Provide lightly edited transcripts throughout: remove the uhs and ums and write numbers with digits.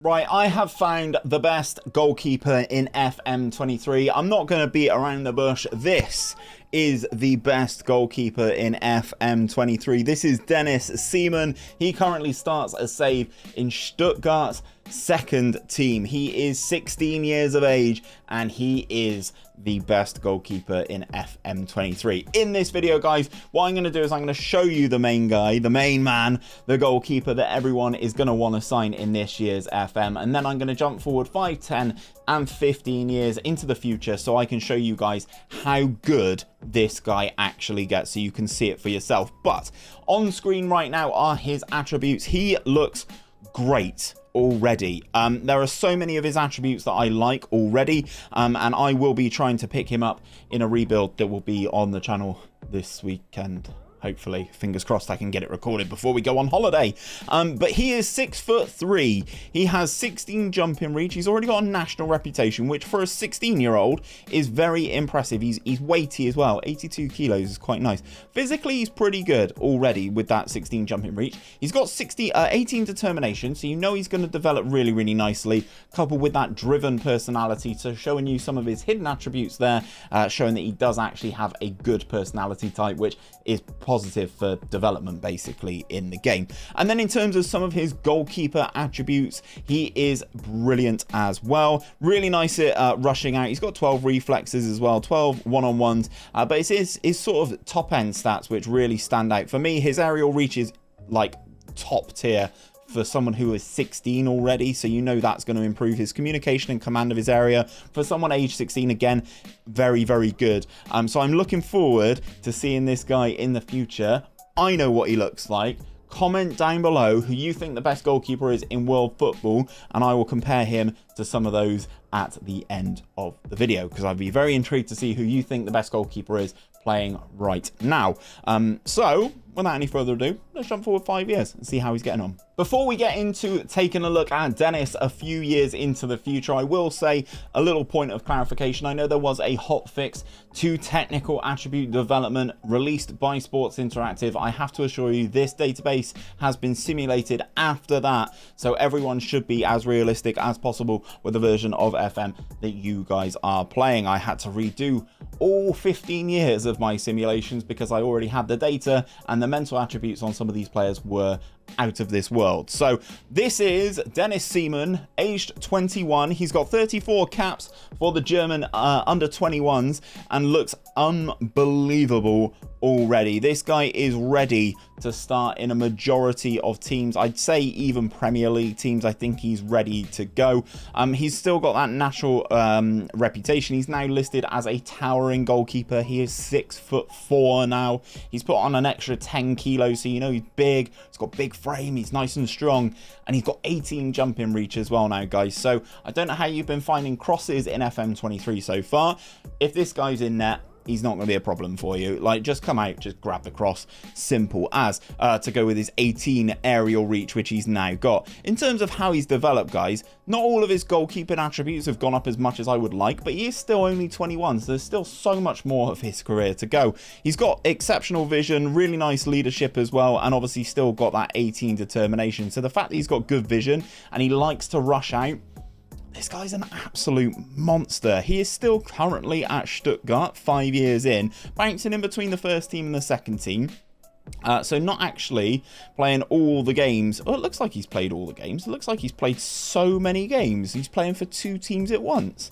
Right, I have found the best goalkeeper in FM23. I'm not going to beat around the bush. This is the best goalkeeper in FM23. This is Dennis Seimen. He currently starts a save in Stuttgart's second team. He is 16 years of age and he is the best goalkeeper in FM23. In this video, guys, what I'm going to do is I'm going to show you the main guy, the main man, the goalkeeper that everyone is going to want to sign in this year's FM. And then I'm going to jump forward 5, 10 and 15 years into the future so I can show you guys how good this guy actually gets so you can see it for yourself. But on screen right now are his attributes. He looks great already. There are so many of his attributes that I like already, and I will be trying to pick him up in a rebuild that will be on the channel this weekend. Hopefully, fingers crossed, I can get it recorded before we go on holiday. But he is 6'3". He has 16 jumping reach. He's already got a national reputation, which for a 16-year-old is very impressive. He's weighty as well. 82 kilos is quite nice. Physically, he's pretty good already with that 16 jumping reach. He's got 18 determination, so you know he's going to develop really, really nicely, coupled with that driven personality. So showing you some of his hidden attributes there, showing that he does actually have a good personality type, which is positive for development basically in the game. And then in terms of some of his goalkeeper attributes, he is brilliant as well. Really nice at rushing out. He's got 12 reflexes as well, 12 one-on-ones, but it's his sort of top end stats which really stand out for me. His aerial reach is like top tier for someone who is 16 already, so you know that's going to improve his communication and command of his area. For someone age 16, again, very, very good. So I'm looking forward to seeing this guy in the future. I know what he looks like. Comment down below who you think the best goalkeeper is in world football, and I will compare him to some of those at the end of the video, because I'd be very intrigued to see who you think the best goalkeeper is playing right now. So without any further ado, let's jump forward 5 years and see how he's getting on. Before we get into taking a look at Dennis a few years into the future, I will say a little point of clarification. I know there was a hot fix to technical attribute development released by Sports Interactive. I have to assure you this database has been simulated after that, so everyone should be as realistic as possible with the version of FM that you guys are playing. I had to redo all 15 years of my simulations because I already had the data, and the mental attributes on some of these players were out of this world. So this is Dennis Seimen, aged 21. He's got 34 caps for the German under 21s and looks unbelievable already. This guy is ready to start in a majority of teams. I'd say even Premier League teams. I think he's ready to go. He's still got that national reputation. He's now listed as a towering goalkeeper. He is 6'4" now. He's put on an extra 10 kilos, so you know he's big. He's got big frame. He's nice and strong, and he's got 18 jumping reach as well now, guys. So I don't know how you've been finding crosses in FM23 so far. If this guy's in net, he's not going to be a problem for you. Like, just come out, just grab the cross, simple as, to go with his 18 aerial reach, which he's now got. In terms of how he's developed, guys, not all of his goalkeeping attributes have gone up as much as I would like, but he is still only 21, so there's still so much more of his career to go. He's got exceptional vision, really nice leadership as well, and obviously still got that 18 determination. So the fact that he's got good vision and he likes to rush out, this guy's an absolute monster. He is still currently at Stuttgart 5 years in, bouncing in between the first team and the second team. So not actually playing all the games. Oh, it looks like he's played all the games. It looks like he's played so many games. He's playing for 2 teams at once.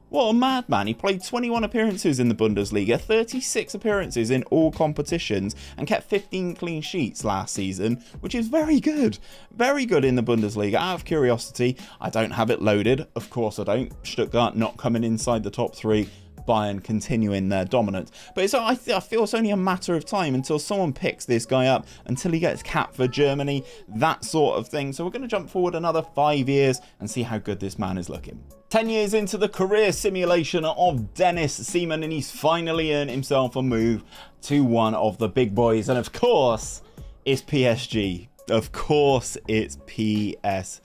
What a madman. He played 21 appearances in the Bundesliga, 36 appearances in all competitions, and kept 15 clean sheets last season, which is very good. Very good in the Bundesliga. Out of curiosity, I don't have it loaded. Of course I don't. Stuttgart not coming inside the top 3. Bayern continuing their dominance. But I feel it's only a matter of time until someone picks this guy up, until he gets capped for Germany, that sort of thing. So we're going to jump forward another 5 years and see how good this man is looking. 10 years into the career simulation of Dennis Seimen, and he's finally earned himself a move to one of the big boys. And of course, it's PSG. Of course, it's PSG.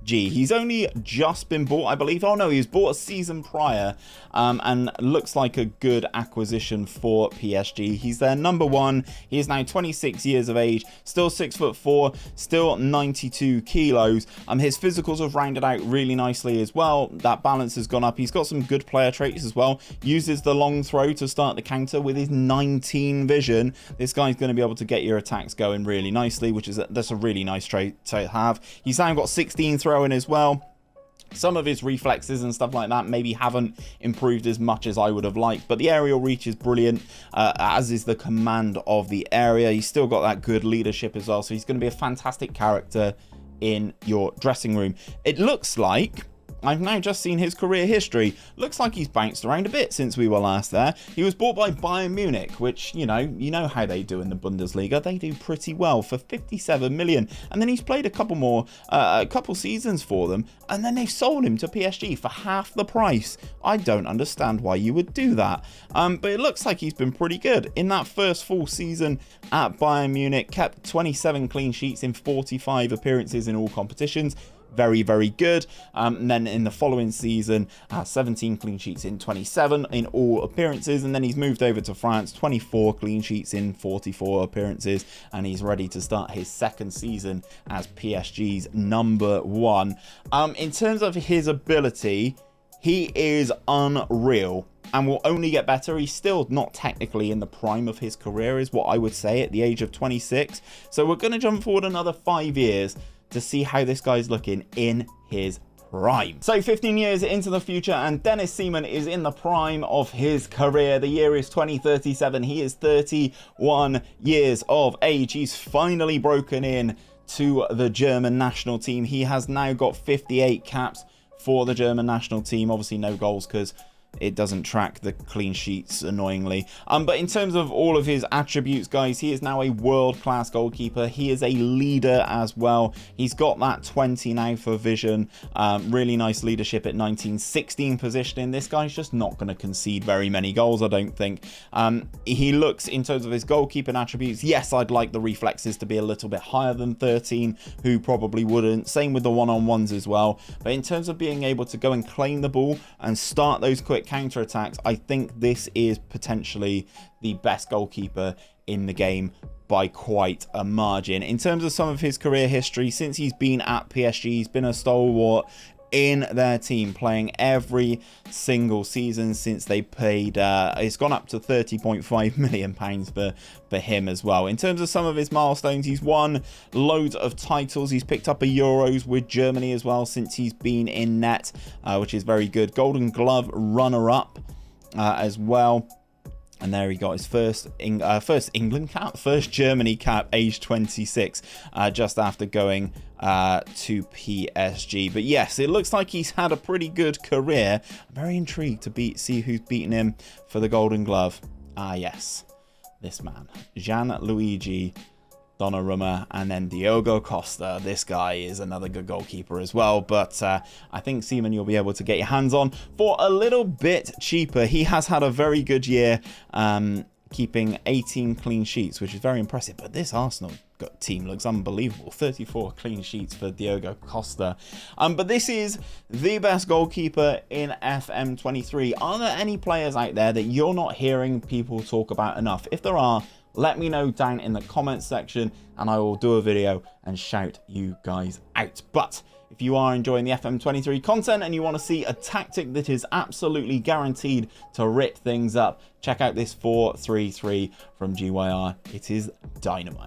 He's only just been bought, I believe. Oh no, he was bought a season prior, and looks like a good acquisition for PSG. He's their number one. He is now 26 years of age, still 6'4", still 92 kilos. His physicals have rounded out really nicely as well. That balance has gone up. He's got some good player traits as well. Uses the long throw to start the counter with his 19 vision. This guy's going to be able to get your attacks going really nicely, which is that's a really nice trait to have. He's now got 16 throwing as well. Some of his reflexes and stuff like that maybe haven't improved as much as I would have liked, but the aerial reach is brilliant, as is the command of the area. He's still got that good leadership as well, so he's going to be a fantastic character in your dressing room. It looks like, I've now just seen his career history. Looks like he's bounced around a bit since we were last there. He was bought by Bayern Munich, which, you know how they do in the Bundesliga. They do pretty well for 57 million. And then he's played a couple seasons for them, and then they've sold him to PSG for half the price. I don't understand why you would do that. But it looks like he's been pretty good. In that first full season at Bayern Munich, kept 27 clean sheets in 45 appearances in all competitions. Very, very good. And then in the following season, 17 clean sheets in 27 in all appearances. And then he's moved over to France, 24 clean sheets in 44 appearances. And he's ready to start his second season as PSG's number one. In terms of his ability, he is unreal and will only get better. He's still not technically in the prime of his career, is what I would say, at the age of 26. So we're going to jump forward another 5 years to see how this guy's looking in his prime. So 15 years into the future, and Dennis Seimen is in the prime of his career. The year is 2037. He is 31 years of age. He's finally broken in to the German national team. He has now got 58 caps for the German national team. Obviously no goals because it doesn't track the clean sheets, annoyingly. But in terms of all of his attributes, guys, he is now a world-class goalkeeper. He is a leader as well. He's got that 20 now for vision. Really nice leadership at 19. 16 positioning. This guy's just not going to concede very many goals, I don't think. He looks, in terms of his goalkeeping attributes, yes, I'd like the reflexes to be a little bit higher than 13, who probably wouldn't. Same with the one-on-ones as well. But in terms of being able to go and claim the ball and start those quick counter attacks, I think this is potentially the best goalkeeper in the game by quite a margin. In terms of some of his career history, since he's been at PSG, he's been a stalwart in their team, playing every single season since they played. It's gone up to £30.5 million for him as well. In terms of some of his milestones, he's won loads of titles. He's picked up a Euros with Germany as well since he's been in net, which is very good. Golden Glove runner-up as well. And there he got his first England cap, first Germany cap, age 26, just after going to PSG. But yes, it looks like he's had a pretty good career. I'm very intrigued to see who's beaten him for the Golden Glove. Yes, this man, Gianluigi Donnarumma, and then Diogo Costa. This guy is another good goalkeeper as well, but I think Seimen you'll be able to get your hands on for a little bit cheaper. He has had a very good year, keeping 18 clean sheets, which is very impressive, but this Arsenal team looks unbelievable. 34 clean sheets for Diogo Costa. But this is the best goalkeeper in FM23. Are there any players out there that you're not hearing people talk about enough? If there are, let me know down in the comments section and I will do a video and shout you guys out. But if you are enjoying the FM23 content and you want to see a tactic that is absolutely guaranteed to rip things up, check out this 4-3-3 from GYR. It is dynamite.